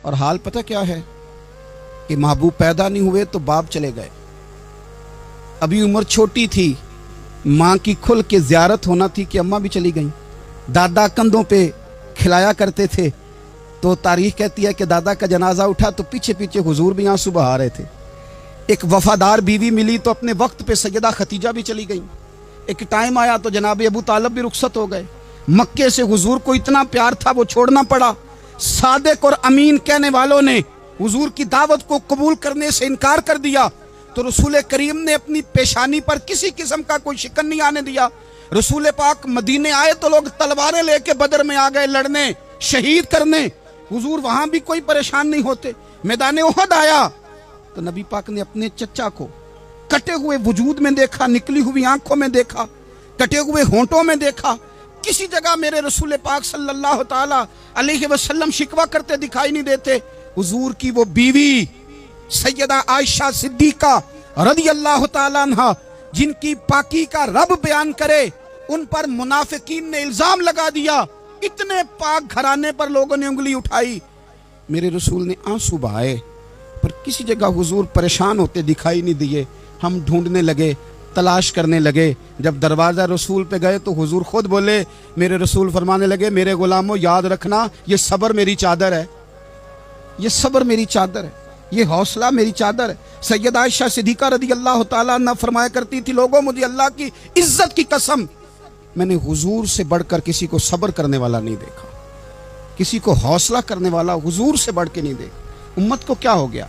اور حال پتہ کیا ہے کہ محبوب پیدا نہیں ہوئے تو باپ چلے گئے، ابھی عمر چھوٹی تھی، ماں کی کھل کے زیارت ہونا تھی کہ اماں بھی چلی گئیں، دادا کندھوں پہ کھلایا کرتے تھے، تو تاریخ کہتی ہے کہ دادا کا جنازہ اٹھا تو پیچھے پیچھے حضور بھی آنسو بہا رہے تھے۔ ایک وفادار بیوی ملی تو اپنے وقت پہ سیدہ خدیجہ بھی چلی گئیں، ایک ٹائم آیا تو جناب ابو طالب بھی رخصت ہو گئے، مکے سے حضور کو اتنا پیار تھا وہ چھوڑنا پڑا، صادق اور امین کہنے والوں نے حضور کی دعوت کو قبول کرنے سے انکار کر دیا، تو رسول کریم نے اپنی پیشانی پر کسی قسم کا کوئی شکن نہیں آنے دیا۔ رسول پاک مدینے آئے تو لوگ تلواریں لے کے بدر میں آ گئے لڑنے، شہید کرنے، حضور وہاں بھی کوئی پریشان نہیں ہوتے۔ میدان احد آیا تو نبی پاک نے اپنے چچا کو کٹے ہوئے وجود میں دیکھا، نکلی ہوئی آنکھوں میں دیکھا، کٹے ہوئے ہونٹوں میں دیکھا، کسی جگہ میرے رسول پاک صلی اللہ تعالی علیہ وسلم شکوہ کرتے دکھائی نہیں دیتے۔ حضور کی وہ بیوی سیدہ عائشہ صدیقہ رضی اللہ تعالیٰ عنہ، جن کی پاکی کا رب بیان کرے، ان پر منافقین نے الزام لگا دیا، اتنے پاک گھرانے پر لوگوں نے انگلی اٹھائی، میرے رسول نے آنسو بہائے، پر کسی جگہ حضور پریشان ہوتے دکھائی نہیں دیے۔ ہم ڈھونڈنے لگے، تلاش کرنے لگے، جب دروازہ رسول پہ گئے تو حضور خود بولے، میرے رسول فرمانے لگے، میرے غلاموں یاد رکھنا یہ صبر میری چادر ہے، یہ صبر میری چادر ہے، یہ حوصلہ میری چادر ہے۔ سیدہ عائشہ صدیقہ رضی اللہ تعالیٰ عنہ فرمایا کرتی تھی، لوگوں مجھے اللہ کی عزت کی قسم، میں نے حضور سے بڑھ کر کسی کو صبر کرنے والا نہیں دیکھا، کسی کو حوصلہ کرنے والا حضور سے بڑھ کے نہیں دیکھا۔ امت کو کیا ہو گیا؟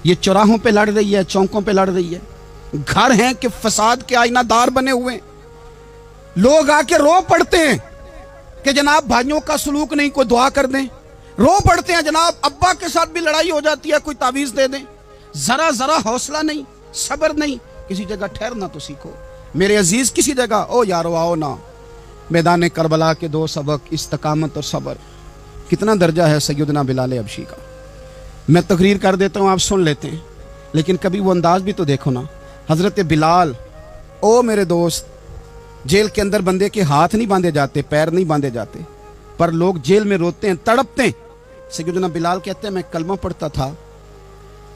یہ چوراہوں پہ لڑ رہی ہے، چوکوں پہ لڑ رہی ہے، گھر ہیں کہ فساد کے آئینہ دار بنے ہوئے ہیں، لوگ آ کے رو پڑتے ہیں کہ جناب بھائیوں کا سلوک نہیں، کوئی دعا کر دیں، رو پڑتے ہیں جناب ابا کے ساتھ بھی لڑائی ہو جاتی ہے، کوئی تعویذ دے دیں، ذرا ذرا حوصلہ نہیں، صبر نہیں، کسی جگہ ٹھہرنا تو سیکھو میرے عزیز، کسی جگہ او یارو آؤ نا۔ میدان کربلا کے دو سبق، استقامت اور صبر۔ کتنا درجہ ہے سیدنا بلال حبشی کا، میں تقریر کر دیتا ہوں آپ سن لیتے ہیں، لیکن کبھی وہ انداز بھی تو دیکھو نا۔ حضرت بلال، او میرے دوست، جیل کے اندر بندے کے ہاتھ نہیں باندھے جاتے، پیر نہیں باندھے جاتے، پر لوگ جیل میں روتے ہیں، تڑپتے ہیں۔ سیدنا بلال کہتے ہیں میں کلمہ پڑھتا تھا،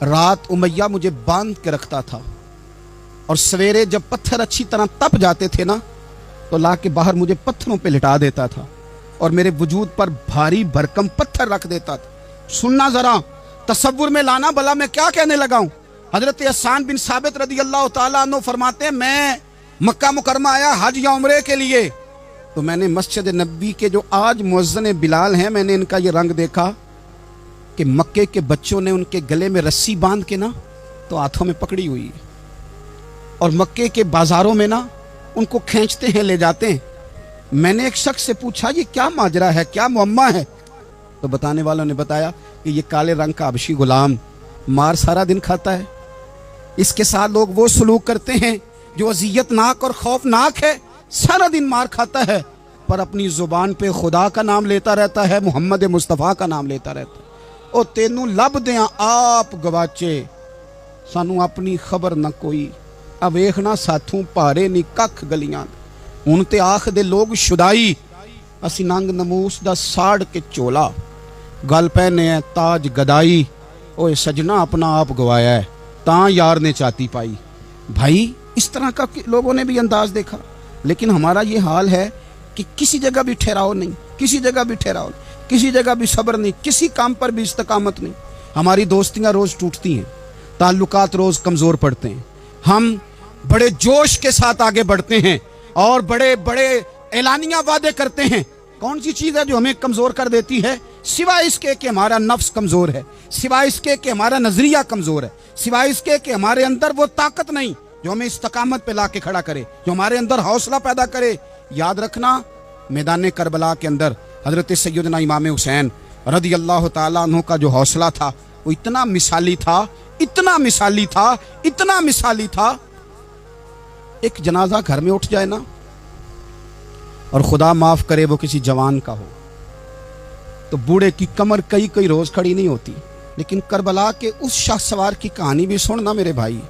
رات امیہ مجھے باندھ کے رکھتا تھا، اور سویرے جب پتھر اچھی طرح تپ جاتے تھے نا تو لا کے باہر مجھے پتھروں پہ لٹا دیتا تھا، اور میرے وجود پر بھاری بھرکم پتھر رکھ دیتا تھا۔ سننا ذرا، تصور میں لانا، بھلا میں کیا کہنے لگا ہوں۔ حضرت حسان بن ثابت رضی اللہ تعالیٰ عنہ فرماتے ہیں، میں مکہ مکرمہ آیا حج یا عمرے کے لیے، تو میں نے مسجد نبی کے جو آج مؤذن بلال ہیں، میں نے ان کا یہ رنگ دیکھا کہ مکے کے بچوں نے ان کے گلے میں رسی باندھ کے نا تو ہاتھوں میں پکڑی ہوئی ہے، اور مکے کے بازاروں میں نا ان کو کھینچتے ہیں، لے جاتے ہیں۔ میں نے ایک شخص سے پوچھا یہ کیا ماجرا ہے، کیا معمہ ہے؟ تو بتانے والوں نے بتایا کہ یہ کالے رنگ کا حبشی غلام مار سارا دن کھاتا ہے، اس کے ساتھ لوگ وہ سلوک کرتے ہیں جو اذیت ناک اور خوفناک ہے، سارا دن مار کھاتا ہے پر اپنی زبان پہ خدا کا نام لیتا رہتا ہے، محمد مصطفیٰ کا نام لیتا رہتا ہے۔ او تینوں لب دیاں آپ گواچے، سانو اپنی خبر نہ کوئی، اب ویکھنا ساتھوں پارے نی ککھ گلیاں، ہن تے آکھ دے لوگ شدائی، اسی ننگ نموس دا ساڑ کے چولا، گل پہنے ہے تاج گدائی، اوے سجنا اپنا آپ گوایا ہے، تاں یار نے چاتی پائی۔ بھائی اس طرح کا لوگوں نے بھی انداز دیکھا، لیکن ہمارا یہ حال ہے کہ کسی جگہ بھی ٹھہراؤ نہیں، کسی جگہ بھی ٹھہراؤ نہیں، کسی جگہ بھی صبر نہیں، کسی کام پر بھی استقامت نہیں۔ ہماری دوستیاں روز ٹوٹتی ہیں، تعلقات روز کمزور پڑتے ہیں، ہم بڑے جوش کے ساتھ آگے بڑھتے ہیں اور بڑے بڑے اعلانیہ وعدے کرتے ہیں۔ کون سی چیز ہے جو ہمیں کمزور کر دیتی ہے؟ سوائے اس کے کہ ہمارا نفس کمزور ہے، سوائے اس کے کہ ہمارا نظریہ کمزور ہے، سوائے اس کے کہ ہمارے اندر وہ طاقت نہیں جو ہمیں استقامت پہ لا کے کھڑا کرے، جو ہمارے اندر حوصلہ پیدا کرے۔ یاد رکھنا، میدان کربلا کے اندر حضرت سیدنا امام حسین رضی اللہ تعالیٰ عنہ کا جو حوصلہ تھا وہ اتنا مثالی تھا، اتنا مثالی تھا، اتنا مثالی تھا۔ ایک جنازہ گھر میں اٹھ جائے نا، اور خدا معاف کرے وہ کسی جوان کا ہو، تو بوڑھے کی کمر کئی روز کھڑی نہیں ہوتی۔ لیکن کربلا کے اس شاہ سوار کی کہانی بھی سننا میرے بھائی،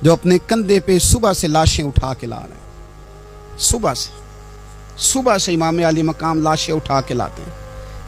جو اپنے کندھے پہ صبح سے لاشیں اٹھا کے لا رہے ہیں، صبح سے امام علی مقام لاشیں اٹھا کے لاتے ہیں۔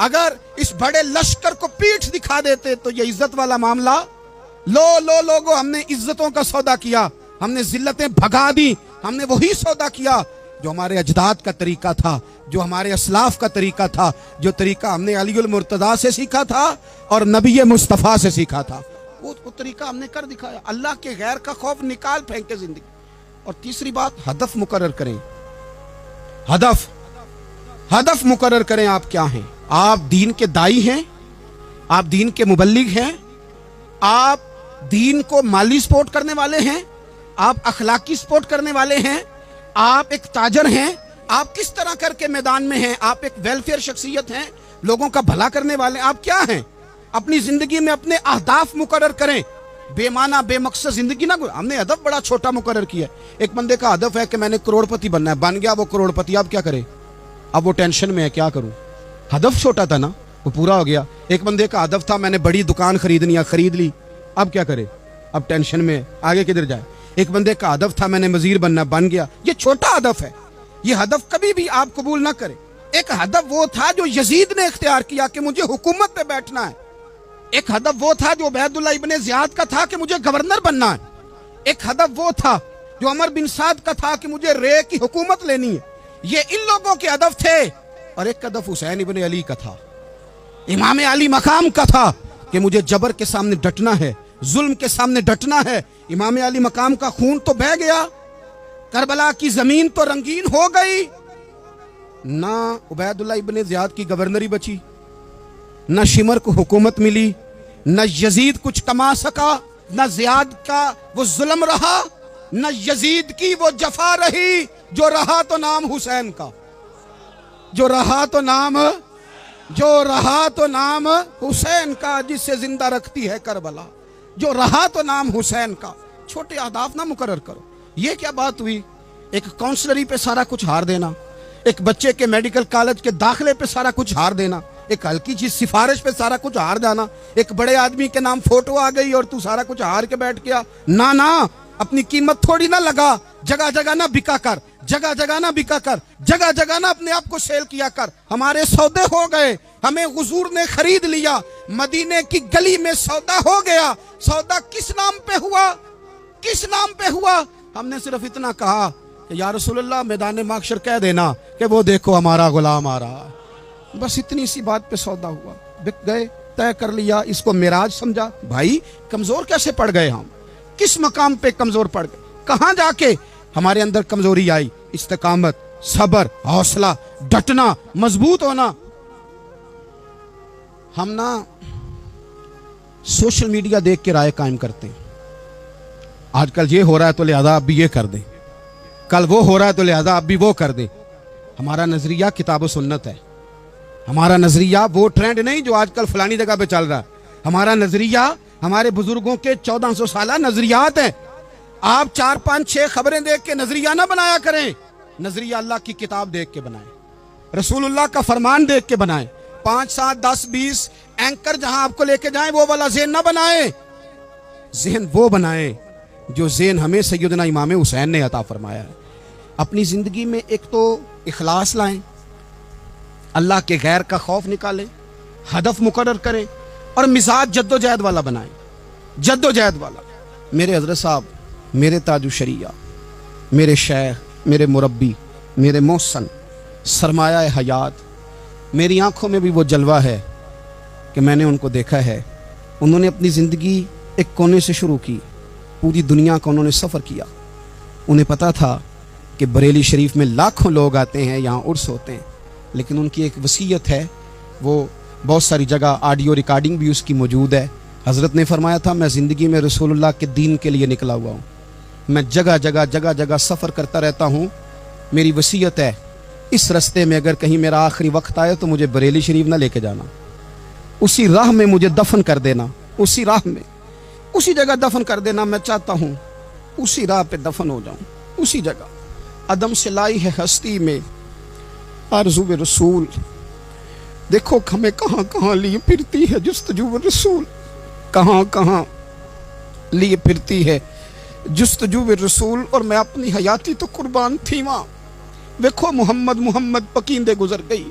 اگر اس بڑے لشکر کو پیٹھ دکھا دیتے تو یہ عزت والا معاملہ لوگوں ہم نے عزتوں کا سودا کیا, ہم نے ذلتیں بھگا دی, ہم نے وہی سودا کیا جو ہمارے اجداد کا طریقہ تھا, جو ہمارے اسلاف کا طریقہ تھا, جو طریقہ ہم نے علی المرتضیٰ سے سیکھا تھا اور نبی مصطفیٰ سے سیکھا تھا, وہ طریقہ ہم نے کر دکھایا. اللہ کے غیر کا خوف نکال پھینکے زندگی. اور تیسری بات, ہدف مقرر کریں. ہدف مقرر کریں. آپ کیا ہیں؟ آپ دین کے دائی ہیں, آپ دین کے مبلغ ہیں, آپ دین کو مالی سپورٹ کرنے والے ہیں, آپ اخلاقی سپورٹ کرنے والے ہیں, آپ ایک تاجر ہیں, آپ کس طرح کر کے میدان میں ہیں, آپ ایک ویلفیئر شخصیت ہیں, لوگوں کا بھلا کرنے والے ہیں, آپ کیا ہیں؟ اپنی زندگی میں اپنے اہداف مقرر کریں. بے معنی بے مقصد زندگی نہ. ہم نے ہدف بڑا چھوٹا مقرر کیا. ایک بندے کا ہدف ہے کہ میں نے کروڑ پتی بننا ہے, بن گیا وہ کروڑ پتی, اب کیا کرے؟ اب وہ ٹینشن میں ہے, کیا کروں؟ ہدف چھوٹا تھا نا, وہ پورا ہو گیا. ایک بندے کا ہدف تھا میں نے بڑی دکان خریدنی ہے, خرید لی, اب کیا کرے؟ اب ٹینشن میں ہے, آگے کدھر جائے؟ ایک بندے کا ہدف تھا میں نے وزیر بننا, بن گیا. یہ چھوٹا ہدف ہے, یہ ہدف کبھی بھی آپ قبول نہ کریں. ایک ہدف وہ تھا جو یزید نے اختیار کیا کہ مجھے حکومت پہ بیٹھنا ہے. ایک ہدف وہ تھا جو عبید اللہ ابن زیاد کا تھا کہ مجھے گورنر بننا ہے. ایک ہدف وہ تھا جو عمر بن سعد کا تھا کہ مجھے رے کی حکومت لینی ہے. یہ ان لوگوں کے ہدف تھے. اور ایک ہدف حسین ابن علی کا تھا, امام علی مقام کا تھا کہ مجھے جبر کے سامنے ڈٹنا ہے, ظلم کے سامنے ڈٹنا ہے. امام علی مقام کا خون تو بہہ گیا, کربلا کی زمین تو رنگین ہو گئی, نہ عبید اللہ ابن زیاد کی گورنری بچی, نہ شمر کو حکومت ملی, نہ یزید کچھ کما سکا, نہ زیاد کا وہ ظلم رہا, نہ یزید کی وہ جفا رہی. جو رہا تو نام حسین کا, جو رہا تو نام حسین کا, جس سے زندہ رکھتی ہے کربلا. جو رہا تو نام حسین کا. چھوٹے اہداف نہ مقرر کرو. یہ کیا بات ہوئی؟ ایک کونسلری پہ سارا کچھ ہار دینا, ایک بچے کے میڈیکل کالج کے داخلے پہ سارا کچھ ہار دینا, ایک ہلکی چیز سفارش پہ سارا کچھ ہار جانا, ایک بڑے آدمی کے نام فوٹو آ گئی اور تو سارا کچھ ہار کے بیٹھ گیا. نہ, اپنی قیمت تھوڑی نہ لگا, جگہ جگہ نہ بکا کر, جگہ جگہ نہ اپنے آپ کو سیل کیا کر. ہمارے سودے ہو گئے, ہمیں حضور نے خرید لیا, مدینے کی گلی میں سودا ہو گیا. سودا کس نام پہ ہوا؟ ہم نے صرف اتنا کہا کہ یا رسول اللہ میدان محشر کہہ دینا کہ وہ دیکھو ہمارا غلام آ رہا ہے. بس اتنی سی بات پہ سودا ہوا, بک گئے, طے کر لیا, اس کو معراج سمجھا. بھائی کمزور کیسے پڑ گئے ہم؟ کس مقام پہ کمزور پڑ گئے؟ کہاں جا کے ہمارے اندر کمزوری آئی؟ استقامت, صبر, حوصلہ, ڈٹنا, مضبوط ہونا. ہم نا سوشل میڈیا دیکھ کے رائے قائم کرتے ہیں. آج کل یہ ہو رہا ہے تو لہذا آپ بھی یہ کر دیں, کل وہ ہو رہا ہے تو لہذا آپ بھی وہ کر دیں. ہمارا نظریہ کتاب و سنت ہے. ہمارا نظریہ وہ ٹرینڈ نہیں جو آج کل فلانی جگہ پہ چل رہا ہے. ہمارا نظریہ ہمارے بزرگوں کے 1400 سالہ نظریات ہیں. آپ 4 5 6 خبریں دیکھ کے نظریہ نہ بنایا کریں. نظریہ اللہ کی کتاب دیکھ کے بنائیں, رسول اللہ کا فرمان دیکھ کے بنائیں. 5 7 10 20 اینکر جہاں آپ کو لے کے جائیں وہ والا ذہن نہ بنائیں. ذہن وہ بنائیں جو ذہن ہمیں سیدنا امام حسین نے عطا فرمایا ہے. اپنی زندگی میں ایک تو اخلاص لائیں, اللہ کے غیر کا خوف نکالیں, ہدف مقرر کریں اور مزاج جد و جہد والا بنائیں. جد و جہد والا. میرے حضرت صاحب, میرے تاج الشریعہ, میرے شیخ, میرے مربی, میرے محسن, سرمایہ حیات, میری آنکھوں میں بھی وہ جلوہ ہے کہ میں نے ان کو دیکھا ہے. انہوں نے اپنی زندگی ایک کونے سے شروع کی, پوری دنیا کا انہوں نے سفر کیا. انہیں پتا تھا کہ بریلی شریف میں لاکھوں لوگ آتے ہیں, یہاں عرس ہوتے ہیں, لیکن ان کی ایک وصیت ہے, وہ بہت ساری جگہ آڈیو ریکارڈنگ بھی اس کی موجود ہے. حضرت نے فرمایا تھا میں زندگی میں رسول اللہ کے دین کے لیے نکلا ہوا ہوں, میں جگہ جگہ سفر کرتا رہتا ہوں. میری وصیت ہے اس رستے میں اگر کہیں میرا آخری وقت آئے تو مجھے بریلی شریف نہ لے کے جانا, اسی راہ میں مجھے دفن کر دینا, اسی راہ میں اسی جگہ دفن کر دینا. میں چاہتا ہوں اسی راہ پہ دفن ہو جاؤں, اسی جگہ. عدم سے لائی ہے ہستی میں آرزو رسول, دیکھو ہمیں کہاں کہاں لیے پھرتی ہے جستجو رسول, کہاں کہاں لیے پھرتی ہے جستجو رسول. اور میں اپنی حیاتی تو قربان تھی وہاں. دیکھو محمد پکیندے گزر گئی,